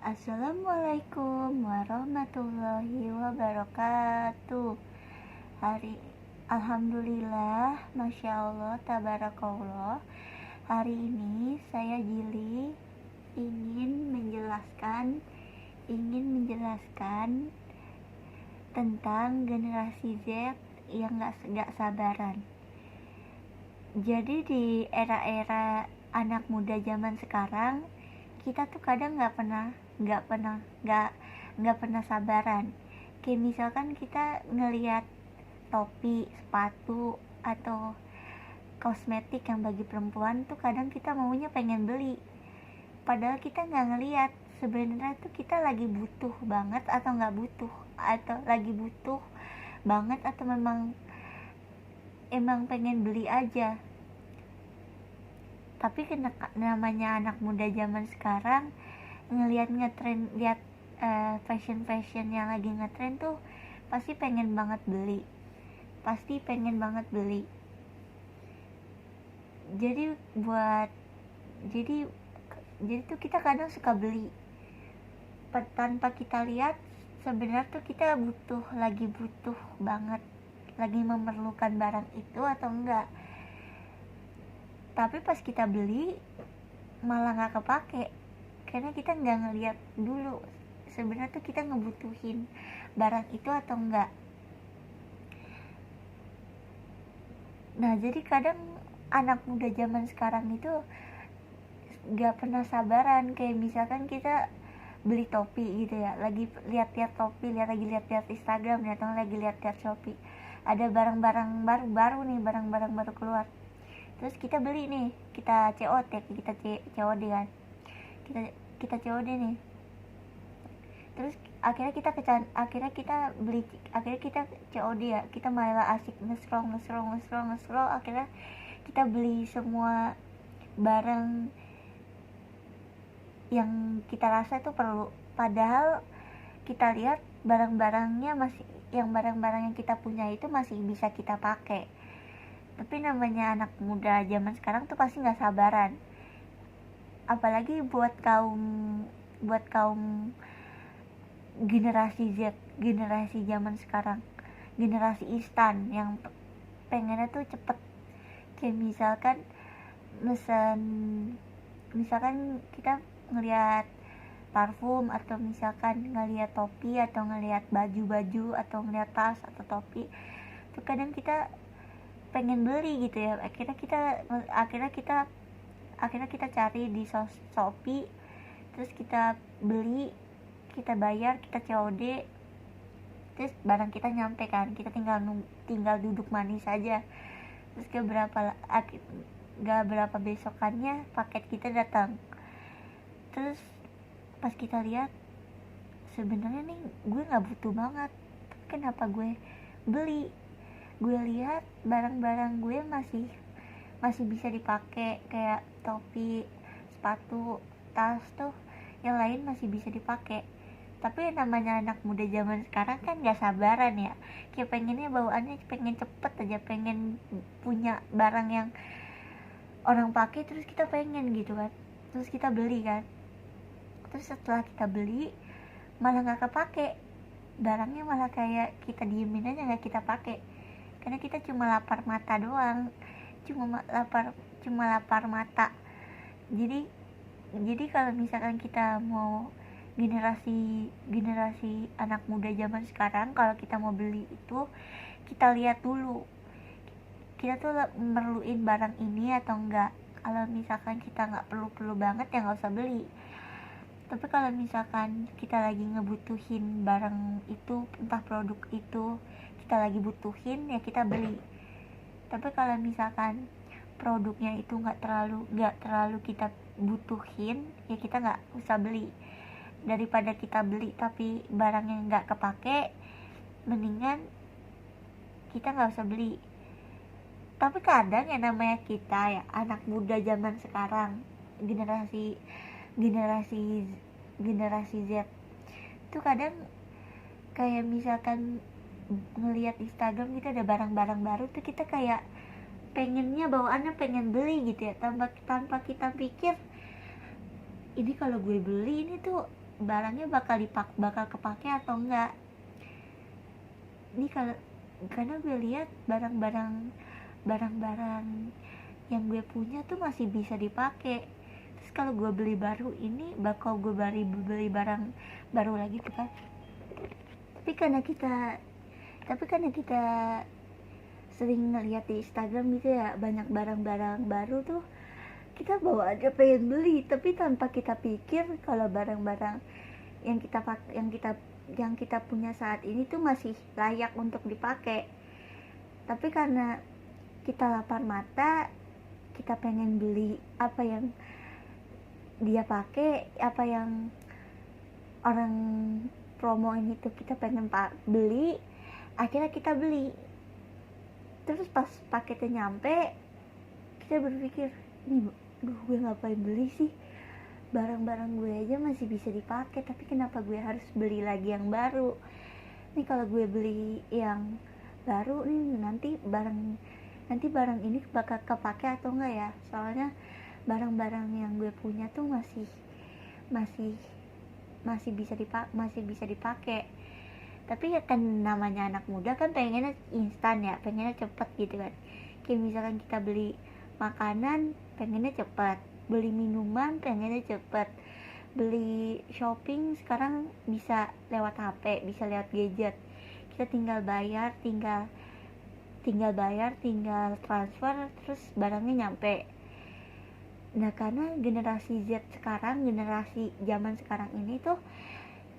Assalamualaikum warahmatullahi wabarakatuh. Alhamdulillah, Masya Allah, Tabarakallah. Hari ini saya Jili ingin menjelaskan tentang generasi Z yang gak sabaran. Jadi di era-era anak muda zaman sekarang, kita tuh kadang nggak pernah sabaran. Kayak misalkan kita ngelihat topi, sepatu, atau kosmetik yang bagi perempuan tuh kadang kita maunya pengen beli, padahal kita nggak ngelihat sebenarnya tuh kita lagi butuh banget atau nggak butuh, atau lagi butuh banget atau emang pengen beli aja. Tapi namanya anak muda zaman sekarang lihat fashion yang lagi ngetren tuh pasti pengen banget beli. Jadi tuh kita kadang suka beli tanpa kita lihat sebenarnya tuh kita lagi butuh banget, lagi memerlukan barang itu atau enggak. Tapi pas kita beli malah nggak kepake karena kita nggak ngeliat dulu sebenarnya tuh kita ngebutuhin barang itu atau enggak. Nah, jadi kadang anak muda zaman sekarang itu nggak pernah sabaran. Kayak misalkan kita beli topi gitu ya, lagi lihat-lihat topi, lagi lihat-lihat Instagram atau lagi lihat-lihat Shopee, ada barang-barang baru keluar, terus kita beli nih, kita COD kan, kita COD nih, terus akhirnya kita COD ya, kita malah asik nge-scroll, akhirnya kita beli semua barang yang kita rasa itu perlu, padahal kita lihat barang-barang yang kita punya itu masih bisa kita pakai. Tapi namanya anak muda zaman sekarang tuh pasti nggak sabaran, apalagi buat kaum generasi Z, generasi zaman sekarang, generasi instan yang pengennya tuh cepet. Kayak misalkan kita ngelihat parfum, atau misalkan ngelihat topi, atau ngelihat baju atau ngelihat tas atau topi, tuh kadang kita pengen beli gitu ya. Akhirnya kita cari di Shopee, terus kita beli, kita bayar, kita COD, terus barang kita nyampe kan, kita tinggal duduk manis aja. Terus gak berapa besokannya paket kita datang. Terus pas kita lihat, sebenarnya nih gue nggak butuh banget, kenapa gue beli? Gue lihat barang-barang gue masih bisa dipakai, kayak topi, sepatu, tas tuh yang lain masih bisa dipakai. Tapi namanya anak muda zaman sekarang kan gak sabaran ya, kayak pengennya bawaannya pengen cepet aja, pengen punya barang yang orang pakai terus kita pengen gitu kan, terus kita beli kan. Terus setelah kita beli malah gak kepake barangnya, malah kayak kita diemin aja, gak kita pakai, karena kita cuma lapar mata doang, cuma lapar mata. Jadi kalau misalkan kita mau generasi anak muda zaman sekarang, kalau kita mau beli itu kita lihat dulu kita tuh merluin barang ini atau enggak. Kalau misalkan kita nggak perlu banget ya nggak usah beli. Tapi kalau misalkan kita lagi ngebutuhin barang itu, entah produk itu kita lagi butuhin, ya kita beli. Tapi kalau misalkan produknya itu nggak terlalu kita butuhin, ya kita nggak usah beli. Daripada kita beli tapi barangnya nggak kepake, mendingan kita nggak usah beli. Tapi kadang ya namanya kita ya anak muda zaman sekarang, generasi Z itu kadang kayak misalkan ngelihat Instagram kita ada barang-barang baru tuh kita kayak pengennya bawaannya pengen beli gitu ya, tanpa kita pikir ini kalau gue beli ini tuh barangnya bakal kepake atau enggak. Ini karena gue lihat barang-barang yang gue punya tuh masih bisa dipakai. Terus kalau gue beli baru ini bakal gue beli barang baru lagi tuh kan. Tapi karena kita sering ngeliat di Instagram gitu ya, banyak barang-barang baru tuh, kita bawa aja pengen beli, tapi tanpa kita pikir kalau barang-barang yang kita punya saat ini tuh masih layak untuk dipakai. Tapi karena kita lapar mata, kita pengen beli apa yang dia pakai, apa yang orang promoin itu kita pengen beli, akhirnya kita beli. Terus pas paketnya nyampe, kita berpikir, gue ngapain beli sih, barang-barang gue aja masih bisa dipakai, tapi kenapa gue harus beli lagi yang baru. Nih kalau gue beli yang baru nih, nanti barang ini bakal kepake atau enggak ya. Soalnya barang-barang yang gue punya tuh masih bisa dipakai. Tapi ya kan namanya anak muda kan pengennya instan ya, pengennya cepet gitu kan. Kayak misalkan kita beli makanan pengennya cepet, beli minuman pengennya cepet, beli shopping sekarang bisa lewat HP, bisa lewat gadget. Kita tinggal bayar, tinggal transfer, terus barangnya nyampe. Nah karena generasi Z sekarang, generasi zaman sekarang ini tuh,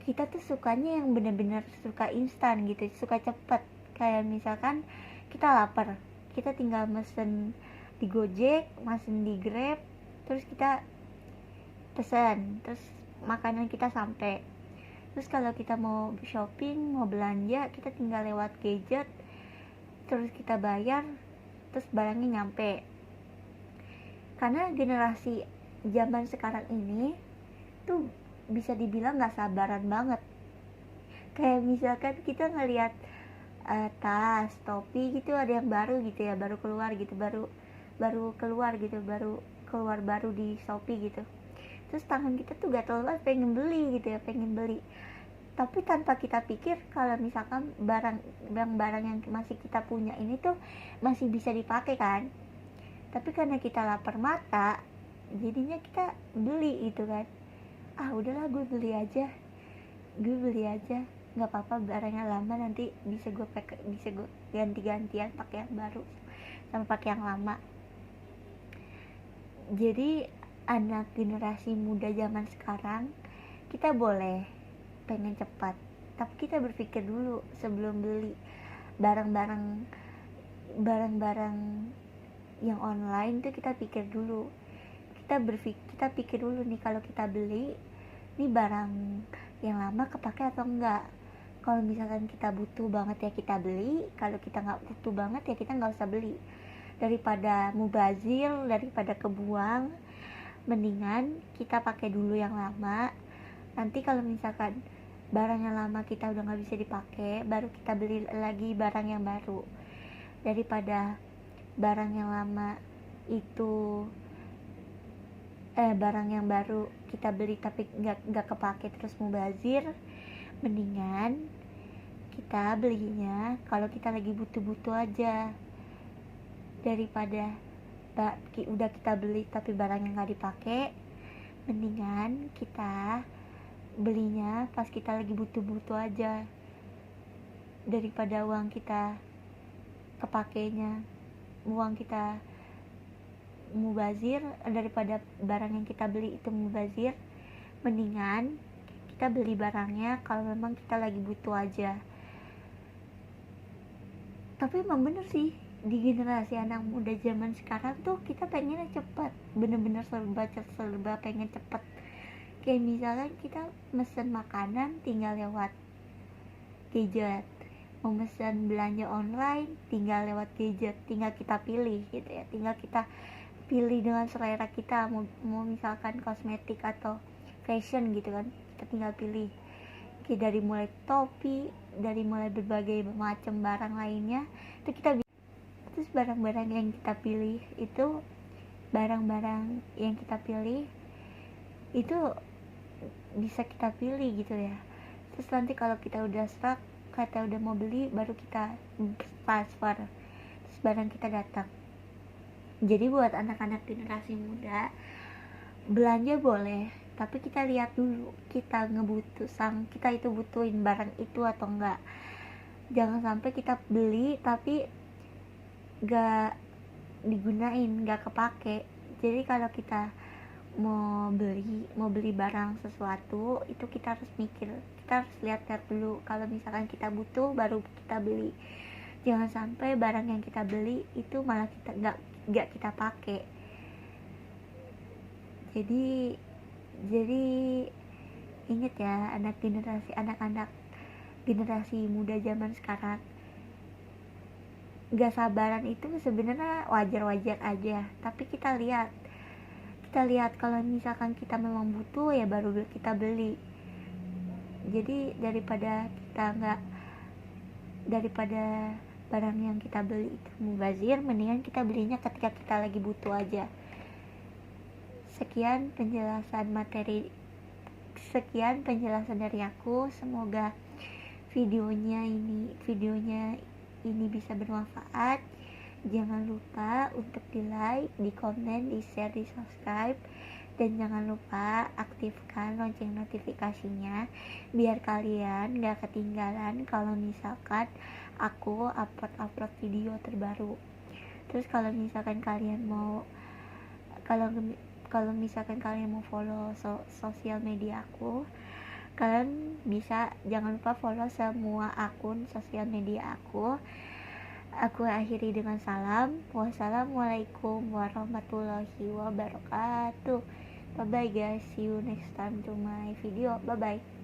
kita tuh sukanya yang bener-bener suka instan gitu, suka cepet. Kayak misalkan kita lapar, kita tinggal mesen di Gojek, mesen di Grab, terus kita pesen, terus makanan kita sampai. Terus kalau kita mau shopping, mau belanja, kita tinggal lewat gadget, terus kita bayar, terus barangnya nyampe. Karena generasi zaman sekarang ini tuh bisa dibilang gak sabaran banget. Kayak misalkan kita ngelihat tas, topi gitu ada yang baru gitu ya, baru keluar di Shopee gitu. Terus tangan kita tuh gatel banget pengen beli. Tapi tanpa kita pikir kalau misalkan barang yang masih kita punya ini tuh masih bisa dipakai kan. Tapi karena kita lapar mata, jadinya kita beli gitu kan. Udahlah gue beli aja, nggak apa-apa barangnya lama, nanti bisa gue ganti-gantian pakai yang baru sama pakai yang lama. Jadi anak generasi muda zaman sekarang, kita boleh pengen cepat, tapi kita berpikir dulu sebelum beli barang-barang yang online tuh. Kita pikir dulu, kita pikir dulu nih, kalau kita beli ini barang yang lama kepake atau enggak. Kalau misalkan kita butuh banget ya kita beli, kalau kita nggak butuh banget ya kita nggak usah beli. Daripada mubazir, daripada kebuang, mendingan kita pakai dulu yang lama. Nanti kalau misalkan barang yang lama kita udah nggak bisa dipakai, baru kita beli lagi barang yang baru. Daripada barang yang lama itu barang yang baru kita beli tapi nggak kepake terus mubazir, mendingan kita belinya kalau kita lagi butuh-butuh aja. Daripada udah kita beli tapi barangnya nggak dipakai, mendingan kita belinya pas kita lagi butuh-butuh aja, daripada uang kita mubazir, daripada barang yang kita beli itu mubazir, mendingan kita beli barangnya kalau memang kita lagi butuh aja. Tapi emang bener sih, di generasi anak muda zaman sekarang tuh kita pengennya cepat, bener-bener serba pengen cepet. Kayak misalnya kita mesen makanan tinggal lewat gadget, mau mesen belanja online tinggal lewat gadget, tinggal kita pilih gitu ya, tinggal kita pilih dengan selera kita, mau misalkan kosmetik atau fashion gitu kan, kita tinggal pilih. Kayak dari mulai topi, dari mulai berbagai macam barang lainnya itu kita. Terus barang-barang yang kita pilih itu bisa kita pilih gitu ya. Terus nanti kalau kita udah stuck, kita udah mau beli, baru kita transfer, terus barang kita datang. Jadi buat anak-anak generasi muda, belanja boleh, tapi kita lihat dulu kita kita itu butuhin barang itu atau enggak. Jangan sampai kita beli tapi gak digunain, gak kepake. Jadi kalau kita mau beli barang sesuatu, itu kita harus mikir, kita harus lihat dulu. Kalau misalkan kita butuh, baru kita beli. Jangan sampai barang yang kita beli itu malah kita gak kita pakai. Jadi inget ya, anak-anak generasi muda zaman sekarang, gak sabaran itu sebenarnya wajar-wajar aja, tapi kita lihat kalau misalkan kita memang butuh, ya baru kita beli. Jadi daripada barang yang kita beli itu mubazir, mendingan kita belinya ketika kita lagi butuh aja. Sekian penjelasan dari aku. Semoga videonya ini bisa bermanfaat. Jangan lupa untuk di like, di komen, di share, di subscribe, dan jangan lupa aktifkan lonceng notifikasinya biar kalian gak ketinggalan kalau misalkan aku upload video terbaru. Terus kalau misalkan kalian mau follow sosial media aku, kalian bisa, jangan lupa follow semua akun sosial media aku. Aku akhiri dengan salam. Wassalamualaikum warahmatullahi wabarakatuh. Bye bye guys, see you next time to my video. Bye bye.